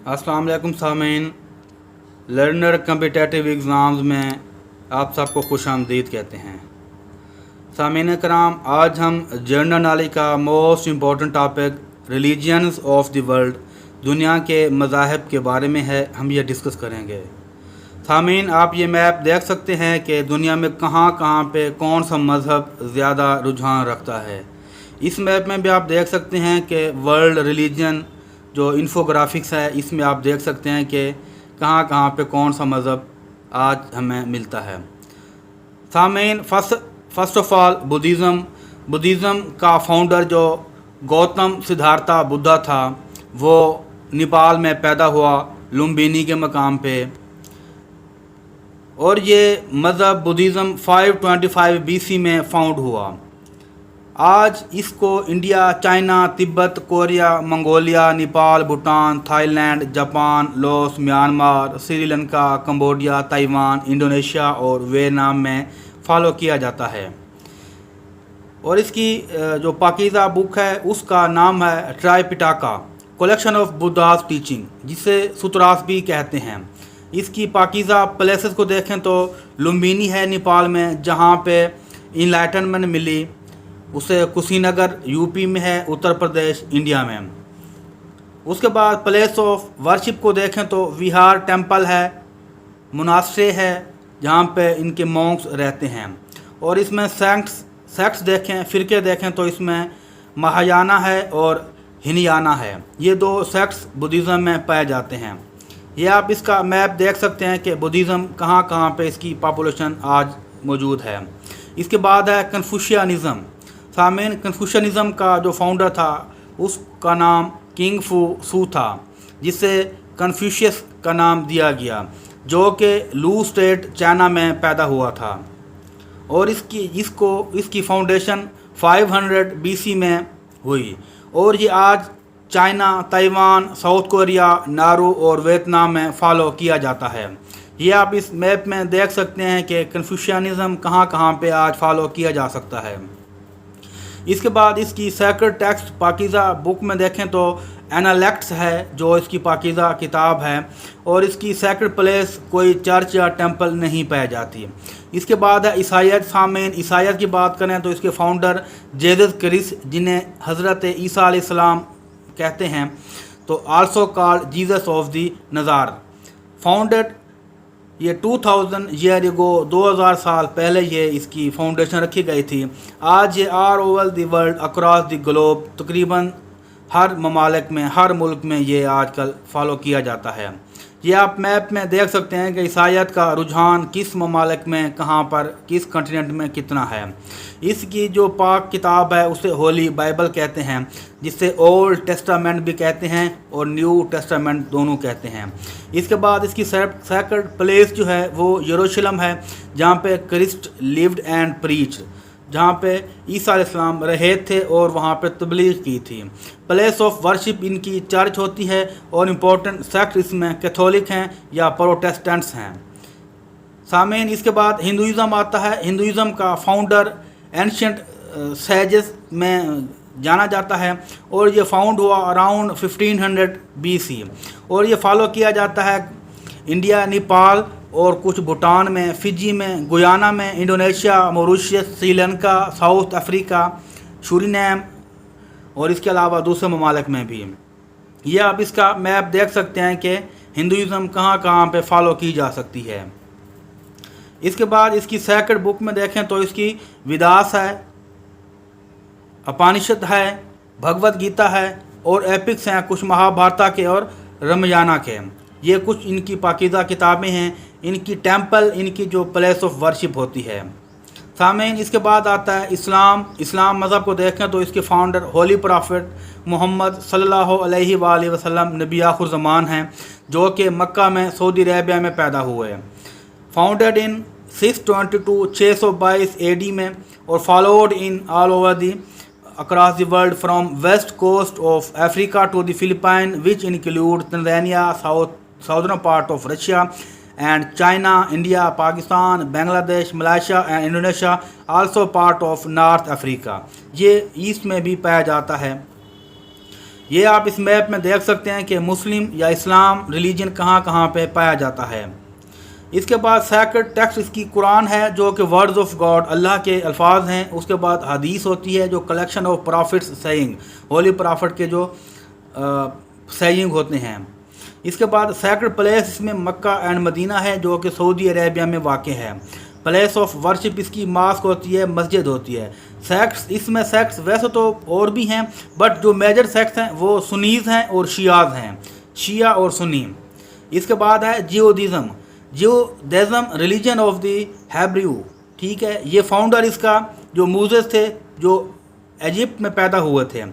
अस्सलाम वालेकुम सामीन। लर्नर कम्पिटेटिव एग्ज़ाम्स में आप सबको खुश आमदीद कहते हैं। सामीन कराम, आज हम जनरल नॉलेज का most important topic religions of the world, दुनिया के मज़ाहिब के बारे में है। हम ये डिस्कस करेंगे। सामीन, आप ये मैप देख सकते हैं कि दुनिया में कहाँ कहाँ पे कौन सा मज़हब ज़्यादा रुझान रखता है। इस मैप में भी आप देख सकते हैं कि वर्ल्ड रिलीजन जो इन्फोग्राफिक्स है, इसमें आप देख सकते हैं कि कहाँ कहाँ पे कौन सा मज़हब आज हमें मिलता है। सामीन, फर्स्ट ऑफ ऑल बुद्धिज़्म का फाउंडर जो गौतम सिद्धार्था बुद्धा था, वो नेपाल में पैदा हुआ लुम्बिनी के मकाम पे, और ये मज़हब बुद्धिज़्म 525 BC में फाउंड हुआ। आज इसको India, China, Tibet, Korea, Mongolia, Nepal, Bhutan, Thailand, Japan, Laos, Myanmar, Sri Lanka, Cambodia, Taiwan, Indonesia और वियतनाम में फॉलो किया जाता है। और इसकी जो पाकीज़ा बुक है उसका नाम है ट्राइपिटाका, कलेक्शन ऑफ बुद्धास टीचिंग, जिसे सूत्रास भी कहते हैं। इसकी पाकीज़ा प्लेसेस को देखें तो लुम्बिनी है नेपाल में, जहाँ पे इनलाइटनमेंट मिली। उसे कुशीनगर यूपी में है, उत्तर प्रदेश इंडिया में। उसके बाद प्लेस ऑफ वर्शिप को देखें तो विहार, टेंपल है, मुनास्ट्रे है, जहाँ पे इनके मॉन्क्स रहते हैं। और इसमें सेक्ट्स देखें, फ़िरके देखें तो इसमें महायाना है और हिनयाना है। ये दो सेक्ट्स बुद्धिज़्म में पाए जाते हैं। ये आप इसका मैप देख सकते हैं कि बुद्धिज़्म कहाँ कहाँ पे इसकी पॉपुलेशन आज मौजूद है। इसके बाद है कन्फ्यूशियनिज़्म। सामीन, कन्फ्यूशनिज़म का जो फाउंडर था उसका नाम किंग फू सू था, जिसे कन्फ्यूशियस का नाम दिया गया, जो कि लू स्टेट चाइना में पैदा हुआ था। और इसकी फाउंडेशन 500 BC में हुई। और ये आज चाइना, ताइवान, साउथ कोरिया, नारू और वियतनाम में फॉलो किया जाता है। ये आप इस मैप में देख सकते हैं कि कन्फ्यूशियनिज़म कहाँ कहाँ पे आज फॉलो किया जा सकता है। इसके बाद इसकी सैक्रेड टेक्स्ट पाकीज़ा बुक में देखें तो एनालेक्ट्स है, जो इसकी पाकीज़ा किताब है। और इसकी सैक्रेड प्लेस कोई चर्च या टेंपल नहीं पाई जाती। इसके बाद है ईसाइयत। सामीन, ईसाइयत की बात करें तो इसके फाउंडर जीसस क्रिस्ट, जिन्हें हज़रत ईसा अलैहिस्सलाम कहते हैं, तो also called Jesus of the Nazareth, founded ये 2000 ईयर एगो, 2000 साल पहले ये इसकी फाउंडेशन रखी गई थी। आज ये all over the world, across the globe, तकरीबन हर ममालिक में, हर मुल्क में ये आजकल फॉलो किया जाता है। ये आप मैप में देख सकते हैं कि ईसाइयत का रुझान किस ममालिक में, कहाँ पर, किस कंटिनेंट में कितना है। इसकी जो पाक किताब है उसे होली बाइबल कहते हैं, जिसे ओल्ड टेस्टामेंट भी कहते हैं और न्यू टेस्टामेंट दोनों कहते हैं। इसके बाद इसकी सैक्रेड प्लेस जो है वो यरूशलेम है, जहाँ पे क्रिस्ट लिव्ड एंड प्रीच्ड, जहाँ पे ईसा अलैहिस्सलाम रहे थे और वहाँ पे तबलीग की थी। प्लेस ऑफ वर्शिप इनकी चर्च होती है। और इम्पोर्टेंट सेक्ट इसमें कैथोलिक हैं या प्रोटेस्टेंट्स हैं। सामीन, इसके बाद हिंदुइज़्म आता है। हिंदुइज़्म का फाउंडर एंशिएंट सेजेस में जाना जाता है, और ये फाउंड हुआ अराउंड 1500 BC। और ये फॉलो किया जाता है इंडिया, नेपाल और कुछ भूटान में, फिजी में, गुयाना में, Indonesia, Mauritius, Sri Lanka, south Africa, Suriname और इसके अलावा दूसरे ममालिक में भी। ये आप इसका मैप देख सकते हैं कि हिंदुइज़्म कहाँ कहाँ पे फॉलो की जा सकती है। इसके बाद इसकी सैक्रेड बुक में देखें तो इसकी वेदास है, उपनिषद है, भगवद गीता है और एपिक्स हैं, कुछ महाभारता के और रामायण के। ये कुछ इनकी पाकीज़ा किताबें हैं। इनकी टेंपल, इनकी जो प्लेस ऑफ वर्शिप होती है। सामीन, इसके बाद आता है इस्लाम मज़हब को देखें तो इसके फाउंडर होली प्रॉफिट मोहम्मद सल्लल्लाहु अलैहि वसल्लम नबी आखिर ज़मान हैं, जो कि मक्का में, सऊदी अरेबिया में पैदा हुए। फाउंडेड इन 622 AD में और followed in all over the across the world from west coast of Africa to the Philippines, which include Tanzania, southern part of Russia and China, India, Pakistan, Bangladesh, Malaysia and Indonesia, also part of North Africa. ये east में भी पाया जाता है। یہ آپ اس map میں دیکھ سکتے ہیں کہ مسلم یا اسلام ریلیجن کہاں کہاں پہ پایا جاتا ہے۔ اس کے بعد سیکرڈ ٹیکسٹ اس کی قرآن ہے جو کہ ورڈز آف گاڈ، اللہ کے الفاظ ہیں۔ اس کے بعد حدیث ہوتی ہے جو collection of prophets saying, holy prophet کے جو سیئنگ ہوتے ہیں۔ اس کے بعد سیکرڈ پلیس اس میں مکہ اینڈ مدینہ ہے جو کہ سعودی عربیہ میں واقع ہے۔ پلیس آف ورشپ اس کی ماسک ہوتی ہے، مسجد ہوتی ہے۔ سیکٹس اس میں سیکٹس ویسے تو اور بھی ہیں بٹ جو میجر سیکٹس ہیں وہ سنیز ہیں اور شیعاز ہیں، شیعہ اور سنی۔ اس کے بعد ہے جیودیزم ریلیجن آف دی ہیبریو، ٹھیک ہے۔ یہ فاؤنڈر اس کا جو موزز تھے جو ایجپٹ میں پیدا ہوئے تھے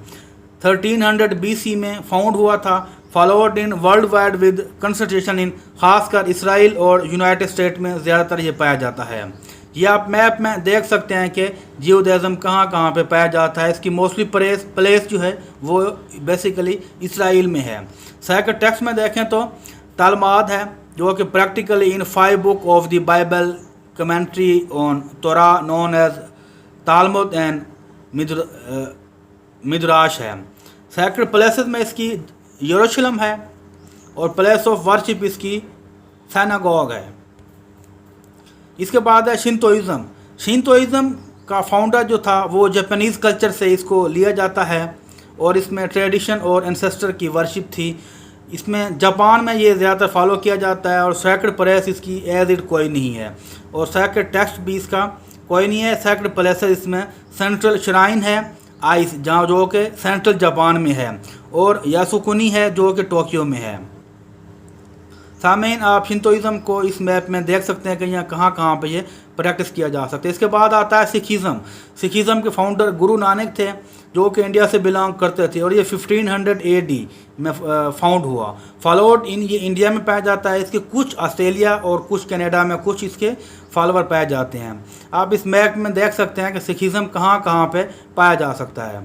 1300 BC میں فاؤنڈ ہوا تھا، followed in world wide with concentration in, خاص کر اسرائیل اور یونائٹڈ اسٹیٹ میں زیادہ تر یہ پایا جاتا ہے۔ یہ آپ میپ میں دیکھ سکتے ہیں کہ جیودیزم کہاں کہاں پہ پایا جاتا ہے۔ اس کی موسٹلی پلیس جو ہے وہ بیسیکلی اسرائیل میں ہے۔ سیکرڈ ٹیکسٹ میں دیکھیں تو تعلیمات ہے جو کہ practically in 5 book of the Bible commentary on Torah known as Talmud and Midrash ہے۔ سیکرڈ پلیسز میں اس کی یروشلم ہے اور پلیس آف ورشپ اس کی سیناگوگ ہے۔ اس کے بعد ہے شینتوئزم کا فاؤنڈر جو تھا وہ جاپانیز کلچر سے اس کو لیا جاتا ہے اور اس میں ٹریڈیشن اور انسیسٹر کی ورشپ تھی۔ اس میں جاپان میں یہ زیادہ تر فالو کیا جاتا ہے اور سیکرڈ پلیس اس کی ایز اٹ کوئی نہیں ہے اور سیکرڈ ٹیکسٹ بھی اس کا کوئی نہیں ہے۔ سیکرڈ پلیس اس میں سینٹرل شرائن ہے آئس جہاں جو کہ سینٹرل جاپان میں ہے اور یاسوکونی ہے جو کہ ٹوکیو میں ہے۔ سامعین آپ شنتوئزم کو اس میپ میں دیکھ سکتے ہیں کہ یہاں کہاں کہاں پہ یہ پریکٹس کیا جا سکتا ہے۔ اس کے بعد آتا ہے سکھزم کے فاؤنڈر گرو نانک تھے جو کہ انڈیا سے بلانگ کرتے تھے اور یہ 1500 AD میں فاؤنڈ ہوا۔ فالوڈ ان یہ انڈیا میں پایا جاتا ہے، اس کے کچھ آسٹریلیا اور کچھ کینیڈا میں کچھ اس کے فالوور پائے جاتے ہیں۔ آپ اس میپ میں دیکھ سکتے ہیں کہ سکھزم کہاں کہاں پہ پایا جا سکتا ہے۔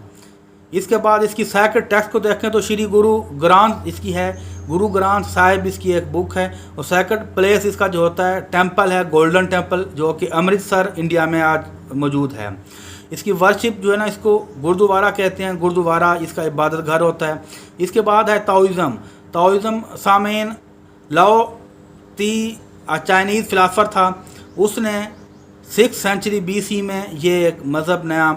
اس کے بعد اس کی سیکرڈ ٹیکسٹ کو دیکھیں تو شری گرو گرانتھ اس کی ہے، گرو گرانتھ صاحب اس کی ایک بک ہے اور سیکرڈ پلیس اس کا جو ہوتا ہے ٹیمپل ہے، گولڈن ٹیمپل جو کہ امرتسر انڈیا میں آج موجود ہے۔ اس کی ورشپ جو ہے نا اس کو گردوارا کہتے ہیں، گردوارا اس کا عبادت گھر ہوتا ہے۔ اس کے بعد ہے تاؤزم سامعین لاؤ تی چائنیز فلاسفر تھا، اس نے 6th سینچری BC میں یہ ایک مذہب نیا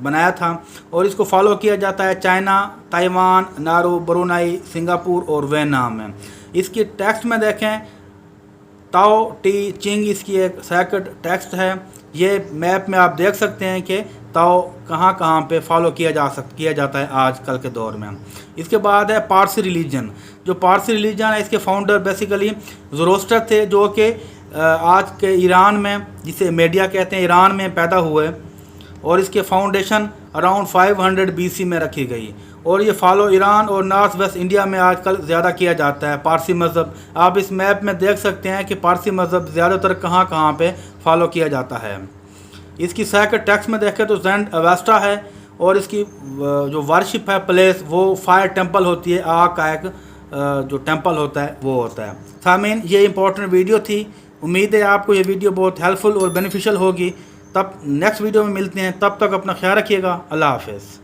بنایا تھا اور اس کو فالو کیا جاتا ہے چائنا، تائیوان، نارو، برونائی، سنگاپور اور ویتنام میں۔ اس کی ٹیکسٹ میں دیکھیں تاؤ ٹی چنگ اس کی ایک سیکرڈ ٹیکسٹ ہے۔ یہ میپ میں آپ دیکھ سکتے ہیں کہ تاؤ کہاں کہاں پہ فالو کیا جاتا ہے آج کل کے دور میں۔ اس کے بعد ہے پارسی ریلیجن، جو پارسی ریلیجن ہے اس کے فاؤنڈر بیسیکلی زروسٹر تھے جو کہ آج کے ایران میں جسے میڈیا کہتے ہیں ایران میں پیدا ہوئے اور اس کے فاؤنڈیشن اراؤنڈ 500 BC میں رکھی گئی اور یہ فالو ایران اور نارتھ ویسٹ انڈیا میں آج کل زیادہ کیا جاتا ہے پارسی مذہب۔ آپ اس میپ میں دیکھ سکتے ہیں کہ پارسی مذہب زیادہ تر کہاں کہاں پہ فالو کیا جاتا ہے۔ اس کی سیکرڈ ٹیکسٹ میں دیکھیں تو زینڈ اویسٹا ہے اور اس کی جو ورشپ ہے پلیس وہ فائر ٹیمپل ہوتی ہے، آگ کا ایک جو ٹیمپل ہوتا ہے وہ ہوتا ہے۔ سامعین یہ امپورٹنٹ ویڈیو تھی، امید ہے آپ کو یہ ویڈیو بہت ہیلپ فل اور بینیفیشل ہوگی۔ تب نیکسٹ ویڈیو میں ملتے ہیں، تب تک اپنا خیال رکھیے گا، اللہ حافظ۔